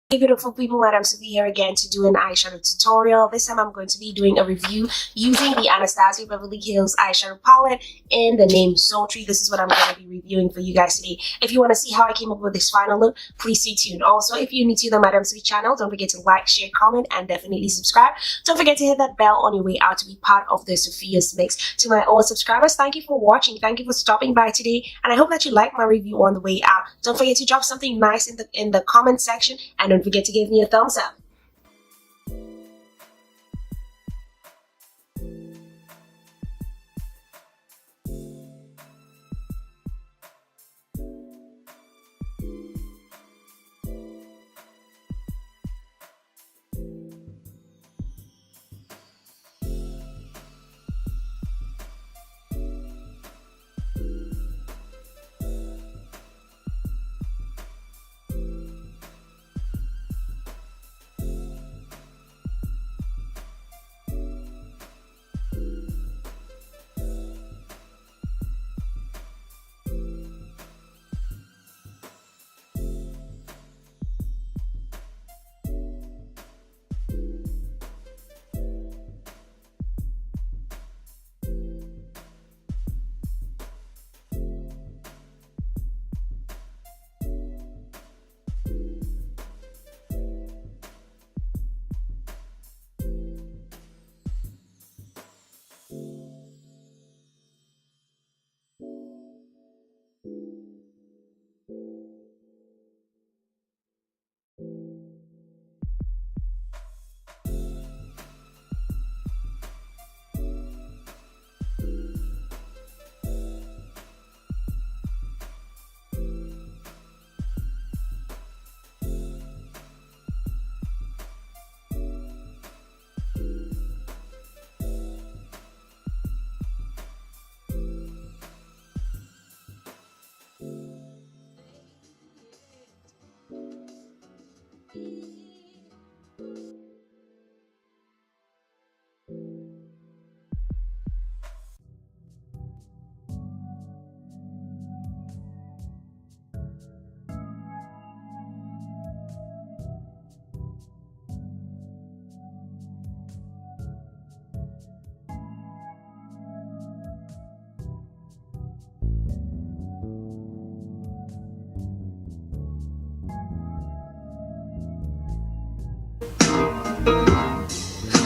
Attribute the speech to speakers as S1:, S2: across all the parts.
S1: Hey beautiful people, Madame Sophy here again to do an eyeshadow tutorial. This time I'm going to be doing a review using the Anastasia Beverly Hills eyeshadow palette in the name Sultry. This is what I'm going to be reviewing for you guys today. If you want to see how I came up with this final look, please stay tuned. Also, if you're new to the Madame Sophy channel, don't forget to like, share, comment, and definitely subscribe. Don't forget to hit that bell on your way out to be part of the Sophia's Mix. To my old subscribers, thank you for watching. Thank you for stopping by today, and I hope that you like my review on the way out. Don't forget to drop something nice in the comment section, and don't forget to give me a thumbs up.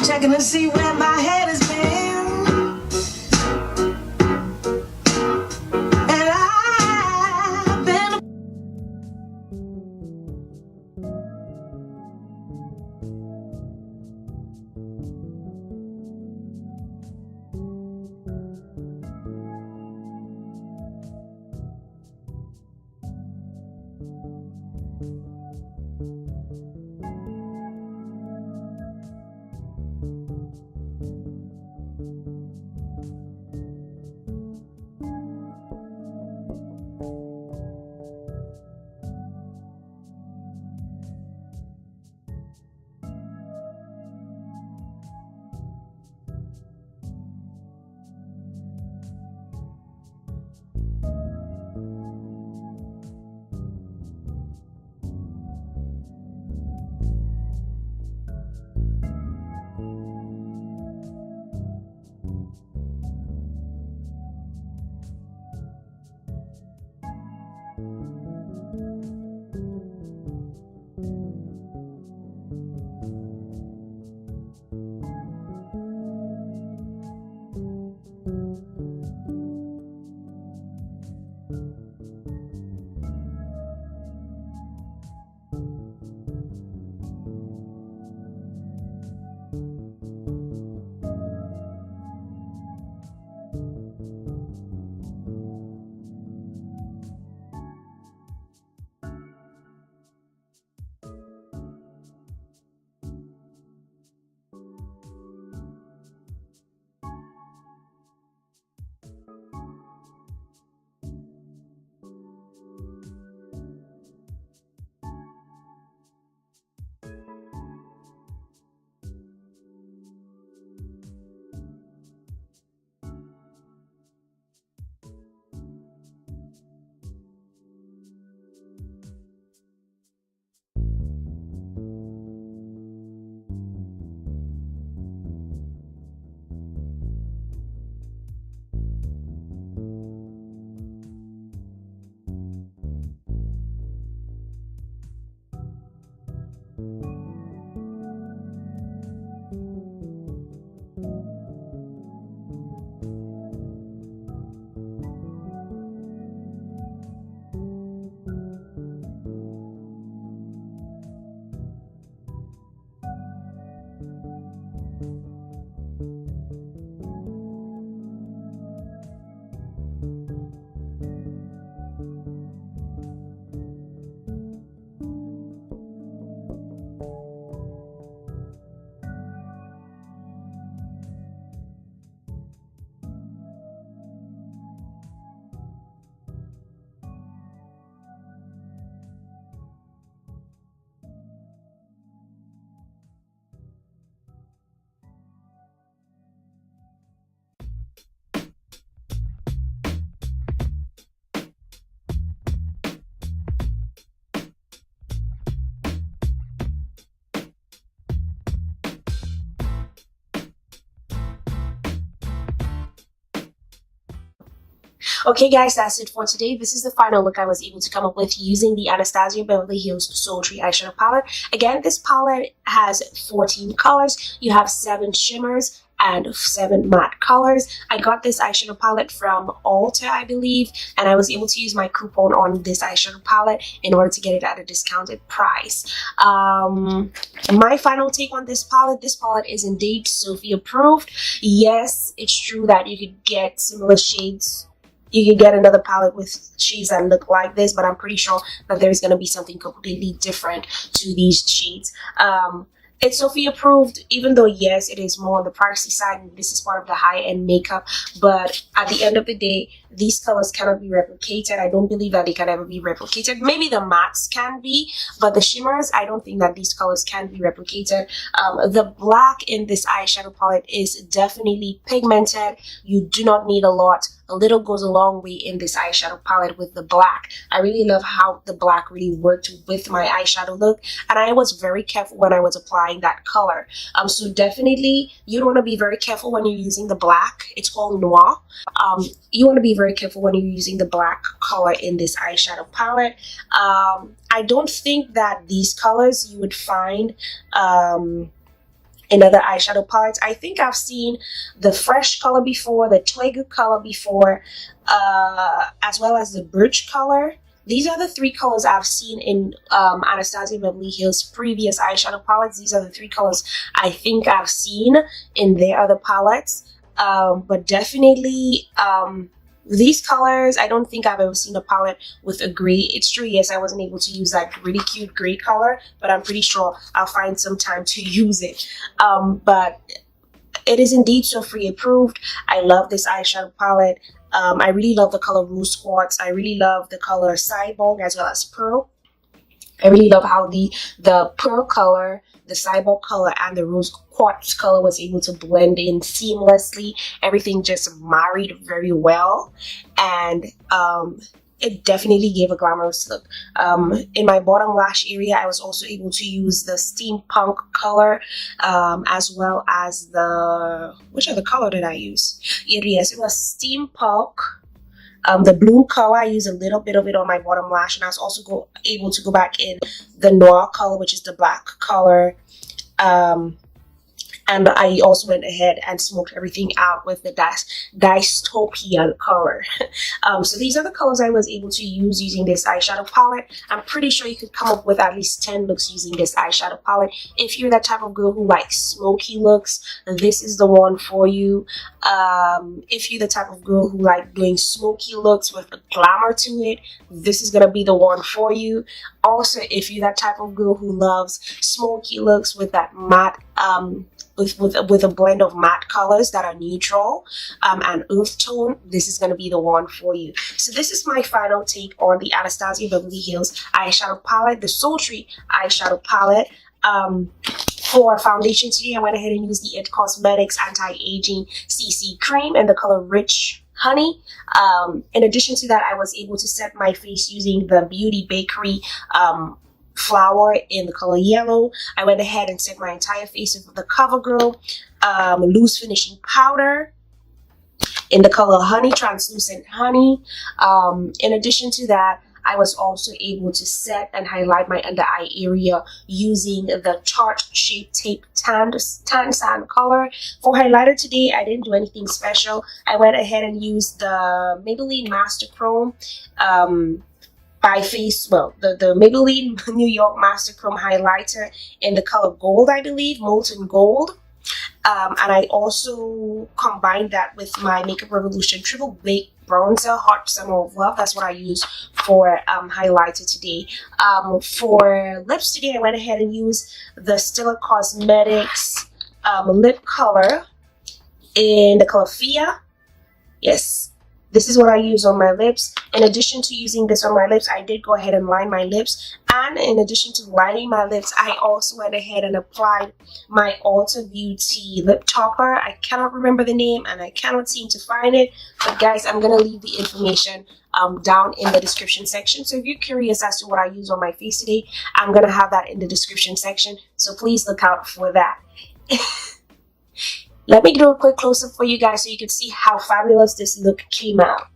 S2: Checking to see where my head has been, and I've been
S1: Okay guys, that's it for today. This is the final look I was able to come up with using the Anastasia Beverly Hills Sultry Eyeshadow Palette. Again, this palette has 14 colors. You have 7 shimmers and 7 matte colors. I got this eyeshadow palette from Ulta, I believe, and I was able to use my coupon on this eyeshadow palette in order to get it at a discounted price. My final take on this palette is indeed Sophy approved. Yes, it's true that you could get similar shades. You can get another palette with shades that look like this, but I'm pretty sure that there's going to be something completely different to these shades. It's Sophy approved, even though yes, it is more on the pricey side and this is part of the high-end makeup, but at the end of the day, these colors cannot be replicated. I don't believe that they can ever be replicated. Maybe the mattes can be, but the shimmers, I don't think that these colors can be replicated. The black in this eyeshadow palette is definitely pigmented. You do not need a lot. A little goes a long way in this eyeshadow palette with the black. I really love how the black really worked with my eyeshadow look, and I was very careful when I was applying that color. So definitely you want to be very careful when you're using the black. It's called Noir. You want to be very careful when you're using the black color in this eyeshadow palette. I don't think that these colors you would find in other eyeshadow palettes. I think I've seen the Fresh color before, the Twig color before, as well as the Birch color. These are the 3 colors I've seen in Anastasia Beverly Hills' previous eyeshadow palettes. These are the 3 colors I think I've seen in their other palettes. But definitely these colors, I don't think I've ever seen a palette with a gray. It's true, yes, I wasn't able to use that really cute gray color, but I'm pretty sure I'll find some time to use it. But it is indeed Sophy approved. I love this eyeshadow palette. I really love the color Rose Quartz. I really love the color Cyborg as well as Pearl. I really love how the Pearl color, the Cyborg color, and the Rose Quartz color was able to blend in seamlessly. Everything just married very well, and it definitely gave a glamorous look. In my bottom lash area, I was also able to use the Steampunk color, as well as the, which other color did I use? Yes, it was Steampunk. The blue color, I used a little bit of it on my bottom lash, and I was also able to go back in the Noir color, which is the black color. And I also went ahead and smoked everything out with the Dystopian color. So these are the colors I was able to use using this eyeshadow palette. I'm pretty sure you could come up with at least 10 looks using this eyeshadow palette. If you're that type of girl who likes smoky looks, this is the one for you. If you're the type of girl who like doing smoky looks with a glamour to it, this is going to be the one for you. Also, if you're that type of girl who loves smoky looks with that matte, with a blend of matte colors that are neutral and earth tone, this is going to be the one for you. So this is my final take on the Anastasia Beverly Hills eyeshadow palette, the Sultry eyeshadow palette. For foundation today, I went ahead and used the IT Cosmetics Anti-Aging CC Cream in the color Rich Honey. In addition to that, I was able to set my face using the Beauty Bakery flower in the color Yellow. I went ahead and set my entire face with the CoverGirl loose finishing powder in the color Honey, Translucent Honey. In addition to that, I was also able to set and highlight my under eye area using the Tarte Shape Tape Tan Sand color. For highlighter today, I didn't do anything special. I went ahead and used the Maybelline Master Chrome the Maybelline New York Master Chrome highlighter in the color Gold, I believe, Molten Gold. And I also combined that with my Makeup Revolution Triple Baked Bronzer Hot Summer of Love. That's what I use for highlighter today. For lips today, I went ahead and used the Stila Cosmetics lip color in the color Fia. Yes, this is what I use on my lips. In addition to using this on my lips, I did go ahead and line my lips. And in addition to lining my lips, I also went ahead and applied my Ulta Beauty lip topper. I cannot remember the name and I cannot seem to find it. But guys, I'm going to leave the information down in the description section. So if you're curious as to what I use on my face today, I'm going to have that in the description section. So please look out for that. Let me do a quick close-up for you guys so you can see how fabulous this look came out.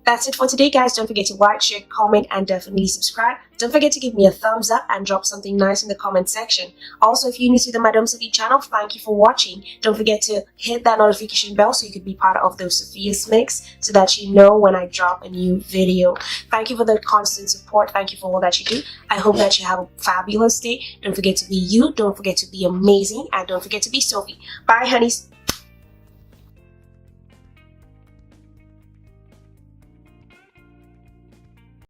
S1: That's it for today, guys. Don't forget to like, share, comment, and definitely subscribe. Don't forget to give me a thumbs up and drop something nice in the comment section. Also, if you're new to the Madame Sophy channel, thank you for watching. Don't forget to hit that notification bell so you can be part of the Sophia's Mix so that you know when I drop a new video. Thank you for the constant support. Thank you for all that you do. I hope that you have a fabulous day. Don't forget to be you. Don't forget to be amazing. And don't forget to be Sophie. Bye, honeys.